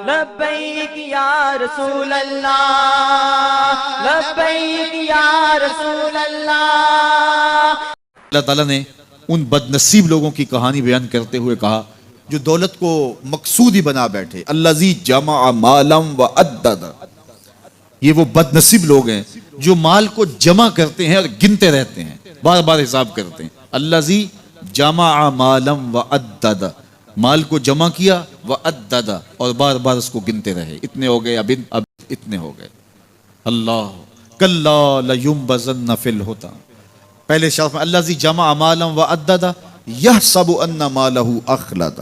लब्बैक या रसूल अल्लाह, लब्बैक या रसूल अल्लाह। अल्लाह ताला ने उन बदनसीब लोगों की कहानी बयान करते हुए कहा जो दौलत को मकसूद ही बना बैठे। अल्लज़ी जमा मालम व अद्दद, ये वो बदनसीब लोग हैं जो माल को जमा करते हैं और गिनते रहते हैं, बार बार हिसाब करते हैं। अल्लज़ी जमा मालम व अद्दद, माल को जमा किया, व अद्दद, और बार बार उसको गिनते रहे। इतने हो गए, अब इतने हो गए। अल्लाह कल्ला लयुम्बज़न्न फिल हुतम, पहले शर्फ में अल्लज़ी जमा मालम व अद्दद यहसबु अन्ना मालहु अखलद,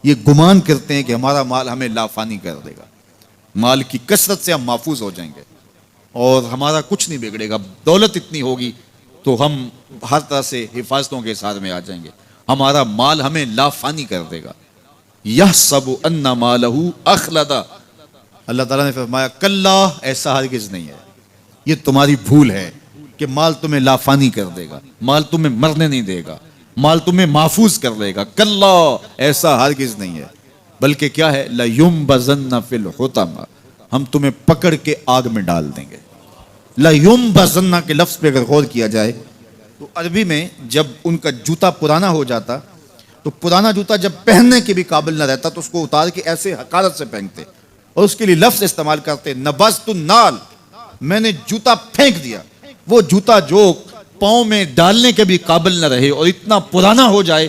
ये गुमान करते हैं कि हमारा माल हमें लाफानी कर देगा, माल की कसरत से हम महफूज हो जाएंगे और हमारा कुछ नहीं बिगड़ेगा। दौलत इतनी होगी तो हम हर तरह से हिफाजतों के साथ में आ जाएंगे, हमारा माल हमें लाफानी कर देगा। यहसबु अन्ना मालहु अखलदा, अल्लाह ताला ने फरमाया कल्ला, ऐसा हरगिज नहीं है, ये तुम्हारी भूल है कि माल तुम्हें लाफानी कर देगा, माल तुम्हें मरने नहीं देगा, माल तुम्हें महफूज कर लेगा। कल्ला, ऐसा हरगिज नहीं है, बल्कि क्या है, लयुम्बज़न्न फिल हुतम, हम तुम्हें पकड़ के आग में डाल देंगे। लयुम्बज़न्न के लफ्ज़ पे अगर गौर किया जाए तो अरबी में जब उनका जूता पुराना हो जाता तो पुराना जूता जब पहनने के भी काबिल न रहता तो उसको उतार के ऐसे हकारत से फेंकते और उसके लिए लफ्ज़ इस्तेमाल करते नबज़तुन नाल, मैंने जूता फेंक दिया। वो जूता जो पाँव में डालने के भी काबिल न रहे और इतना पुराना हो जाए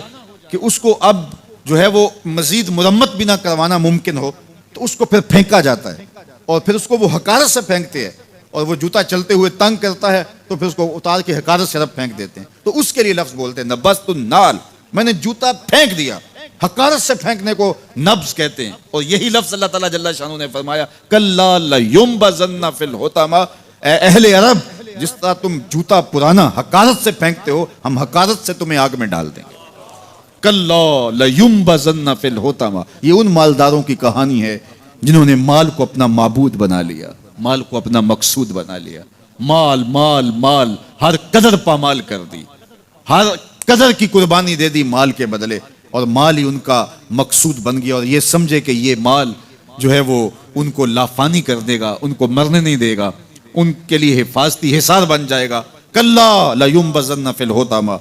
कि उसको अब जो है वो मजीद मुरम्मत भी ना करवाना मुमकिन हो, तो उसको फिर फेंका जाता है और फिर उसको वो हकारत से फेंकते हैं और वो जूता चलते हुए तंग करता है तो फिर उसको उतार के हकारत से रब फेंक देते हैं। तो उसके लिए लफ्ज़ बोलते हैं नबज़तुन नाल, मैंने जूता फेंक दिया। हकारत से फेंकने को नब्ज़ कहते हैं और यही लफ्ज़ अल्लाह ताला जल्ला शानू ने फरमाया कल्ला लयुम्बज़न्न फिल हुतमा, अहले अरब, जिस तरह तुम जूता पुराना हकारत से फेंकते हो, हम हकारत से तुम्हें आग में डाल देंगे। कल्ला लयुम्बज़न्न फिल हुतमा, ये उन मालदारों की कहानी है जिन्होंने माल को अपना माबूद बना लिया, माल को अपना मकसूद बना लिया। माल माल माल, हर कदर पामाल कर दी, हर कदर की कुर्बानी दे दी माल के बदले, और माल ही उनका मकसूद बन गया और ये समझे कि ये माल जो है वो उनको लाफानी कर देगा, उनको मरने नहीं देगा, उनके लिए हिफाजती हिसार बन जाएगा। कल्ला लयुम्बज़न्न फिल हुतमा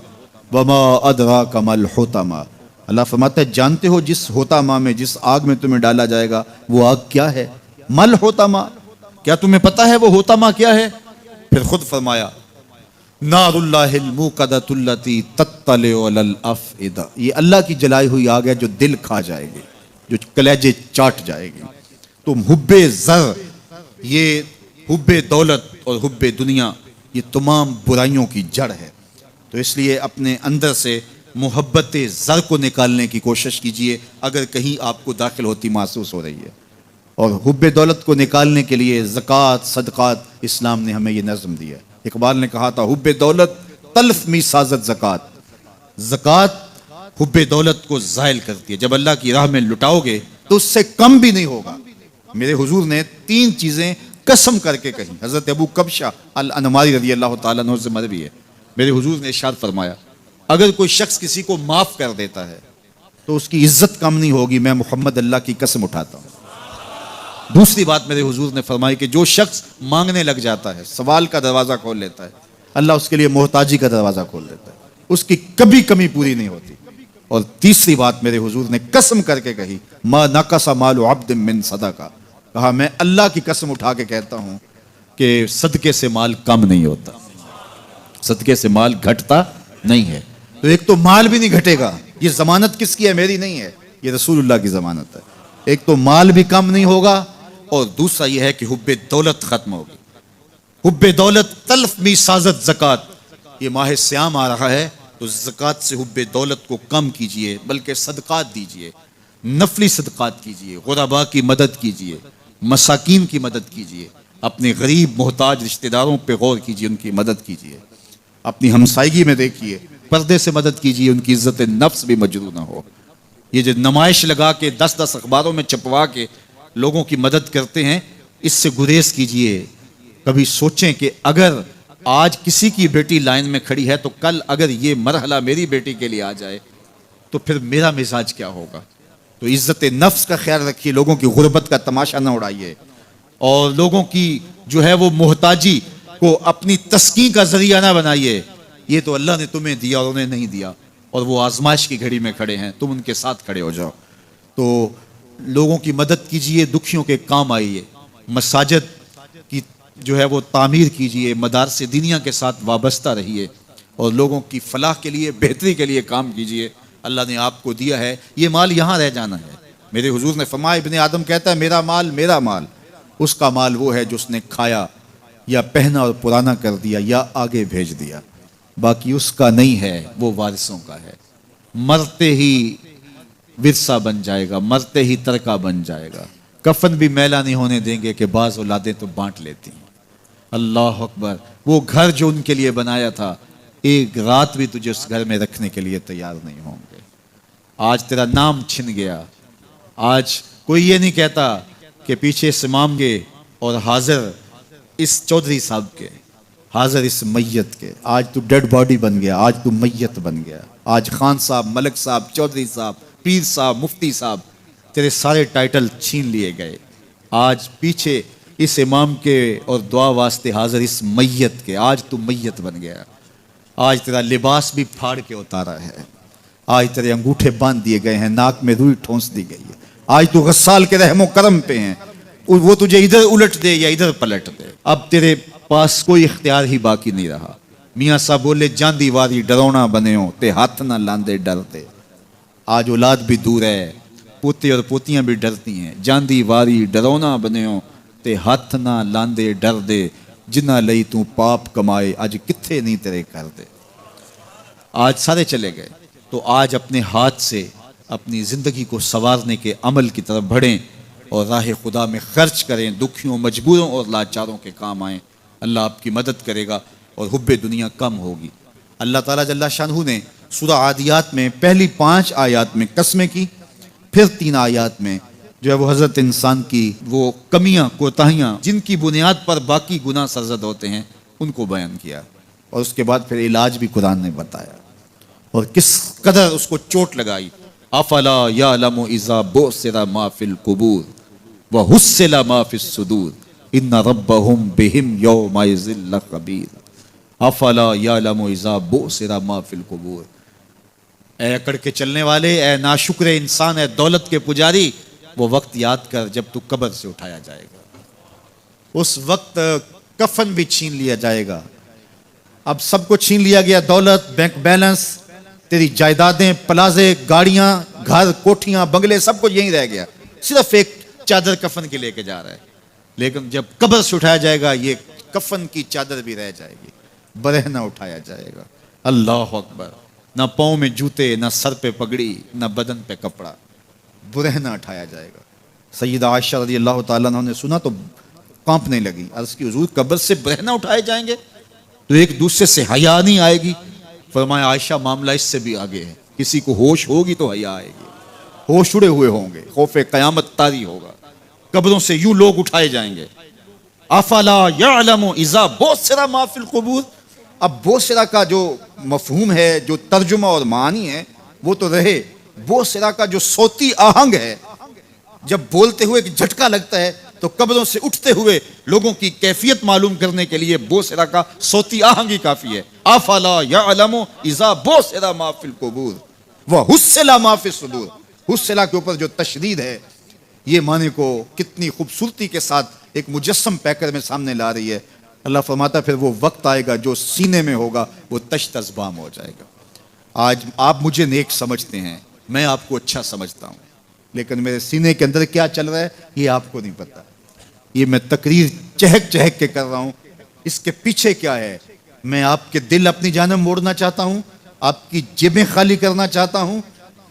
वमा अदराका मल हुतमा, अल्लाह फरमाता है जानते हो जिस होतामा में, जिस आग में तुम्हें डाला जाएगा वो आग क्या है? मल होतामा, क्या तुम्हें पता है वो होतामा क्या है? फिर खुद फरमाया नारुल्लाहिल मुक़द्दतुल्लती तत्तलिउ अलल अफ़इदा, ये अल्लाह की जलाई हुई आग है जो दिल खा जाएगी, जो कलेजे चाट जाएगी। तुम हुब्बे ज़र, ये हुब्बे दौलत और हुब्बे दुनिया, ये तमाम बुराइयों की जड़ है। तो इसलिए अपने अंदर से मोहब्बत ज़र को निकालने की कोशिश कीजिए अगर कहीं आपको दाखिल होती महसूस हो रही है। और हुब्बे दौलत को निकालने के लिए ज़कात सदक़ात इस्लाम ने हमें ये नज़म दिया। इकबाल ने कहा था हुब्बे दौलत तल्फ़ मी साज़त ज़कात, ज़कात हुब्बे दौलत को ज़ायल करती है, जब अल्लाह की राह में लुटाओगे तो उससे कम भी नहीं होगा। मेरे हुजूर ने 3 चीज़ें कसम करके कही, हज़रत अबू कब्शा अल अनमारी रज़ी अल्लाह ताला अन्हु से मरवी है। मेरे हुजूर ने इरशाद फरमाया अगर कोई शख्स किसी को माफ़ कर देता है तो उसकी इज्जत कम नहीं होगी, मैं मोहम्मद अल्लाह की कसम उठाता हूँ। दूसरी बात मेरे हुजूर ने फरमाई कि जो शख्स मांगने लग जाता है, सवाल का दरवाज़ा खोल लेता है, अल्लाह उसके लिए मोहताजी का दरवाज़ा खोल देता है, उसकी कभी कमी पूरी नहीं होती। और तीसरी बात मेरे हुजूर ने कसम करके कही मा नक़सा मालु अब्दिन मिन सदका, कहा मैं अल्लाह की कसम उठा के कहता हूँ कि सदके से माल कम नहीं होता, सदके से माल घटता नहीं है। तो एक तो माल भी नहीं घटेगा, ये जमानत किसकी है? मेरी नहीं है, ये रसूलुल्लाह की जमानत है। एक तो माल भी कम नहीं होगा और दूसरा यह है कि हुब्बे दौलत खत्म होगी। हुब्बे दौलत तल्फ़ मी साज़त ज़कात, ये माह सियाम आ रहा है तो ज़कात से हुब्बे दौलत को कम कीजिए, बल्कि सदक़ात दीजिए, नफली सदक़ात कीजिए, गुरबा की मदद कीजिए, मसाकीन की मदद कीजिए, अपने गरीब मोहताज रिश्तेदारों पे गौर कीजिए, उनकी मदद कीजिए, अपनी हमसायगी में देखिए, पर्दे से मदद कीजिए, उनकी इज्जत नफ्स भी मजरू ना हो। ये जो नुमाइश लगा के 10-10 अखबारों में छपवा के लोगों की मदद करते हैं, इससे गुरेज कीजिए। कभी सोचें कि अगर आज किसी की बेटी लाइन में खड़ी है तो कल अगर ये मरहला मेरी बेटी के लिए आ जाए तो फिर मेरा मिजाज क्या होगा। तो इज्जत नफ्स का ख्याल रखिए, लोगों की गुर्बत का तमाशा ना उड़ाइए, और लोगों की जो है वो मोहताजी को अपनी तस्कीन का जरिया ना बनाइए। ये तो अल्लाह ने तुम्हें दिया और उन्हें नहीं दिया, और वो आजमाइश की घड़ी में खड़े हैं, तुम उनके साथ खड़े हो जाओ। तो लोगों की मदद कीजिए, दुखियों के काम आइए, मसाजिद की जो है वो तामीर कीजिए, मदारसे दीनिया के साथ वाबस्ता रहिए, और लोगों की फलाह के लिए, बेहतरी के लिए काम कीजिए। अल्लाह ने आपको दिया है, ये माल यहाँ रह जाना है। मेरे हुजूर ने फरमाया, इब्ने आदम कहता है मेरा माल मेरा माल, उसका माल वो है जो उसने खाया या पहना और पुराना कर दिया या आगे भेज दिया, बाकी उसका नहीं है, वो वारिसों का है। मरते ही विरसा बन जाएगा, मरते ही तरका बन जाएगा। कफन भी मैला नहीं होने देंगे कि बाज औलादें तो बांट लेती हैं। अल्लाह अकबर। वो घर जो उनके लिए बनाया था, एक रात भी तुझे उस घर में रखने के लिए तैयार नहीं होंगे। आज तेरा नाम छिन गया। आज कोई ये नहीं कहता कि पीछे इस इमाम के और हाजिर इस चौधरी साहब के, हाजिर इस मैयत के। आज तू डेड बॉडी बन गया, आज तू मैयत बन गया। आज खान साहब, मलिक साहब, चौधरी साहब, पीर साहब, मुफ्ती साहब, तेरे सारे टाइटल छीन लिए गए। आज पीछे इस इमाम के और दुआ वास्ते हाजिर इस मैयत के, आज तू मैयत बन गया। आज तेरा लिबास भी फाड़ के उतारा है, आज तेरे अंगूठे बांध दिए गए हैं, नाक में रुई ठोंस दी गई है। आज तू गस्साल के रहमो करम पे हैं, वो तुझे इधर उलट दे या इधर पलट दे। अब तेरे पास कोई इख्तियार ही बाकी नहीं रहा। मियाँ साहब बोले, जांदी वारी डरौना बने हो ते हाथ ना लांदे डरते। आज औलाद भी दूर है, पोते और पोतियां भी डरती हैं। जांदी वारी डरौना बने हो ते हाथ ना लांदे डर दे, जिन्ना लई तू पाप कमाए आज किथे नहीं तेरे कर दे। आज सारे चले गए, तो आज अपने हाथ से अपनी जिंदगी को संवारने के अमल की तरफ बढ़ें और राह खुदा में खर्च करें, दुखियों, मजबूरों और लाचारों के काम आएं। अल्लाह आपकी मदद करेगा और हुब्बे दुनिया कम होगी। अल्लाह ताला जल्ला शानहू ने सूरह आदियात में पहली 5 आयात में कसमें की, फिर 3 आयात में जो है वो हजरत इंसान की वो कमियां, कोताहियां, जिनकी बुनियाद पर बाकी गुनाह सरजद होते हैं, उनको बयान किया। और उसके बाद फिर इलाज भी कुरान ने बताया, और किस कदर उसको चोट लगाई। अफला यालमु इज़ा बुसिरा मा फिल कुबूर व हुस्सिला मा फिस सुदूर इन्ना रब्बहुम बिहिम यौमइज़िल लखबीर। अफला यालमु इज़ा बुसिरा मा फिल कुबूर। ए अकड़ के चलने वाले, ए नाशुक्र इंसान, ए दौलत के पुजारी, वो वक्त याद कर जब तू कब्र से उठाया जाएगा। उस वक्त कफन भी छीन लिया जाएगा। अब सबको छीन लिया गया, दौलत, बैंक बैलेंस, तेरी जायदादें, प्लाजे, गाड़ियां, घर, कोठियां, बंगले, सब कुछ यहीं रह गया। सिर्फ एक चादर कफन के लेके जा रहा है। लेकिन जब कब्र से उठाया जाएगा, ये कफन की चादर भी रह जाएगी, बरहना उठाया जाएगा। अल्लाह अकबर। ना पाँव में जूते, ना सर पे पगड़ी, ना बदन पे कपड़ा, बुरहना उठाया जाएगा। सैयदा आयशा रज़ी अल्लाह ताला अन्हा ने सुना तो कांपने लगी। अर्ज़ की, हुजूर कब्र से बुरहना उठाए जाएंगे तो एक दूसरे से हया नहीं आएगी? फरमाया, आयशा मामला इससे भी आगे है। किसी को होश होगी तो हया आएगी, होश उड़े हुए होंगे, खौफे कयामत तारी होगा। कब्रों से यूं लोग उठाए जाएंगे। अफला यअलमु इज़ा बुसिरा मा फिल कुबूर। अब बोसिरा का जो मफहूम है, जो तर्जुमा और मानी है, वो तो रहे। बोसिरा का जो सोती आहंग है, जब बोलते हुए एक झटका लगता है तो कब्रों से उठते हुए लोगों की कैफियत मालूम करने के लिए बोसिरा का सोती आहंग ही काफी है। अफला यअलमु इज़ा बुसिरा मा फिल कुबूर व हुस्सिला मा फिस सुदूर। हुस्सिला के ऊपर जो तशदीद है, ये माने को कितनी खूबसूरती के साथ एक मुजस्सम पैकर में सामने ला रही है। अल्लाह फरमाता, फिर वो वक्त आएगा जो सीने में होगा वो तश तज़बाम हो जाएगा। आज आप मुझे नेक समझते हैं, मैं आपको अच्छा समझता हूँ, लेकिन मेरे सीने के अंदर क्या चल रहा है ये आपको नहीं पता। ये मैं तकरीर चहक चहक के कर रहा हूँ, इसके पीछे क्या है? मैं आपके दिल अपनी जानब मोड़ना चाहता हूँ, आपकी जेबें खाली करना चाहता हूँ,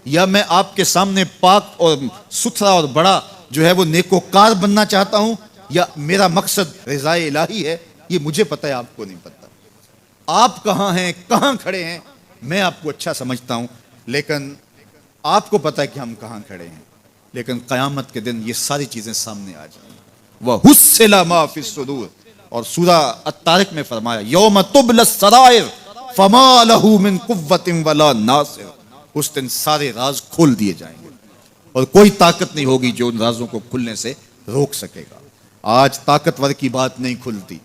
या मैं आपके सामने पाक और सुथरा और बड़ा जो है वो नेकोकार बनना चाहता हूँ, या मेरा मकसद रिज़ाए इलाही है? ये मुझे पता है, आपको नहीं पता। आप कहाँ हैं, कहाँ खड़े हैं, मैं आपको अच्छा समझता हूँ, लेकिन आपको पता है कि हम कहाँ खड़े हैं। लेकिन क़यामत के दिन ये सारी चीज़ें सामने आ जाएंगी। वह हुस्सिला मा फिस सुदूर। और सूरह अत-तारिक में फरमाया, यौम तुबलस सराइर फमा लहू मिन कुव्वतिन वला नासिर। उस दिन सारे राज खोल दिए जाएंगे, और कोई ताकत नहीं होगी जो उन राजों को खुलने से रोक सकेगा। आज ताकतवर की बात नहीं खुलती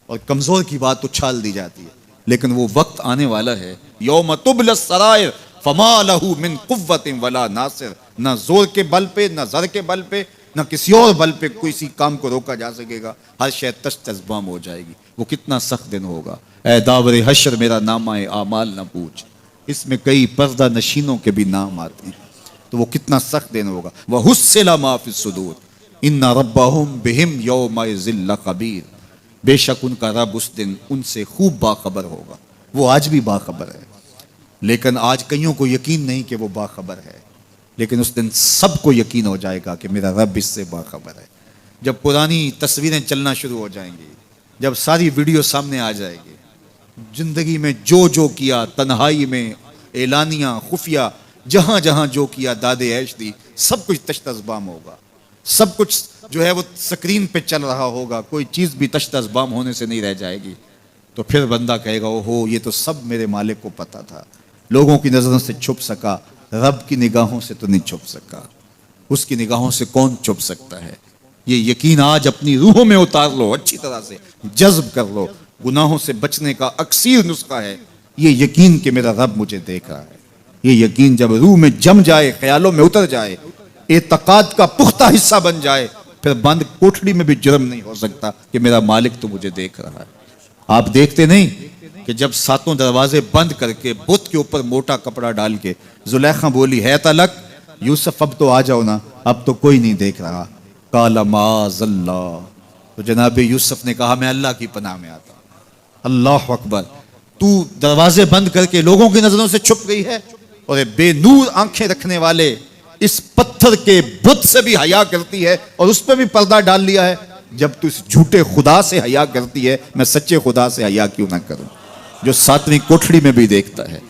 और कमजोर की बात उछाल दी जाती है, लेकिन वो वक्त आने वाला है यौम तुबलस सरायर फमा लहू मिन कुव्वतिन वला नासिर। ना जोर के बल पे, ना जर के बल पे, ना किसी और बल पे किसी काम को रोका जा सकेगा। हर शय तश तज़बाम हो जाएगी। वो कितना सख्त दिन होगा। ए दावरे हशर मेरा नामा आमाल न पूछ, इसमें कई पर्दा नशीनों के भी नाम आते हैं। तो वो कितना सख्त दिन होगा। वह हुस्सिला मा फिस सुदूर इन्ना रब्बहुम बिहिम यौमा ज़िल्ला कबीर। बेशक उनका रब उस दिन उनसे खूब बाखबर होगा। वो आज भी बाखबर है, लेकिन आज कईयों को यकीन नहीं कि वो बाखबर है, लेकिन उस दिन सबको यकीन हो जाएगा कि मेरा रब इससे बाखबर है। जब पुरानी तस्वीरें चलना शुरू हो जाएंगी, जब सारी वीडियो सामने आ जाएगी, जिंदगी में जो जो किया, तन्हाई में, एलानिया, खुफिया, जहां जहां जो किया, दादे ऐश दी, सब कुछ तश्तज़बाम होगा। सब कुछ जो है वो स्क्रीन पे चल रहा होगा। कोई चीज़ भी तश्तज़बाम होने से नहीं रह जाएगी। तो फिर बंदा कहेगा ओहो, ये तो सब मेरे मालिक को पता था। लोगों की नज़रों से छुप सका, रब की निगाहों से तो नहीं छुप सका। उसकी निगाहों से कौन छुप सकता है। ये यकीन आज अपनी रूहों में उतार लो, अच्छी तरह से जज्ब कर लो। गुनाहों से बचने का अक्सीर नुस्खा है ये यकीन कि मेरा रब मुझे देख रहा है। ये यकीन जब रूह में जम जाए, ख्यालों में उतर जाए, एतकाद का पुख्ता हिस्सा बन जाए, फिर बंद कोठड़ी में भी जुर्म नहीं हो सकता कि मेरा मालिक तो मुझे देख रहा है। आप देखते नहीं कि जब सातों दरवाजे बंद करके बुत के ऊपर मोटा कपड़ा डाल के जुलेखा बोली है तलक, यूसुफ अब तो आ जाओ ना, अब तो कोई नहीं देख रहा। काला माज़ल्ला, तो जनाब यूसुफ ने कहा मैं अल्लाह की पनाह में आता। अल्लाह अकबर, तू दरवाजे बंद करके लोगों की नजरों से छुप गई है और ये बेनूर आंखें रखने वाले इस पत्थर के बुत से भी हया करती है और उस पर भी पर्दा डाल लिया है। जब तू इस झूठे खुदा से हया करती है, मैं सच्चे खुदा से हया क्यों ना करूं, जो सातवीं कोठड़ी में भी देखता है।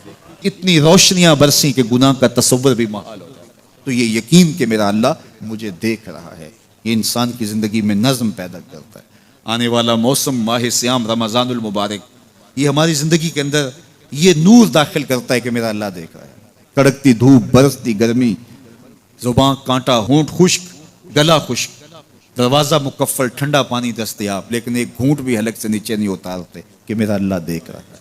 इतनी रोशनियां बरसी कि गुनाह का तसव्वुर भी महाल हो जाए। तो ये यकीन कि मेरा अल्लाह मुझे देख रहा है, ये इंसान की जिंदगी में नज्म पैदा करता है। आने वाला मौसम माह सियाम रमज़ानुल मुबारक, ये हमारी जिंदगी के अंदर ये नूर दाखिल करता है कि मेरा अल्लाह देख रहा है। कड़कती धूप, बरसती गर्मी, जुबान कांटा, होंठ खुश्क, गला खुश्क, दरवाजा मुकफ्फल, ठंडा पानी दस्तयाब, लेकिन एक घूंट भी हलक से नीचे नहीं उतारते कि मेरा अल्लाह देख रहा है।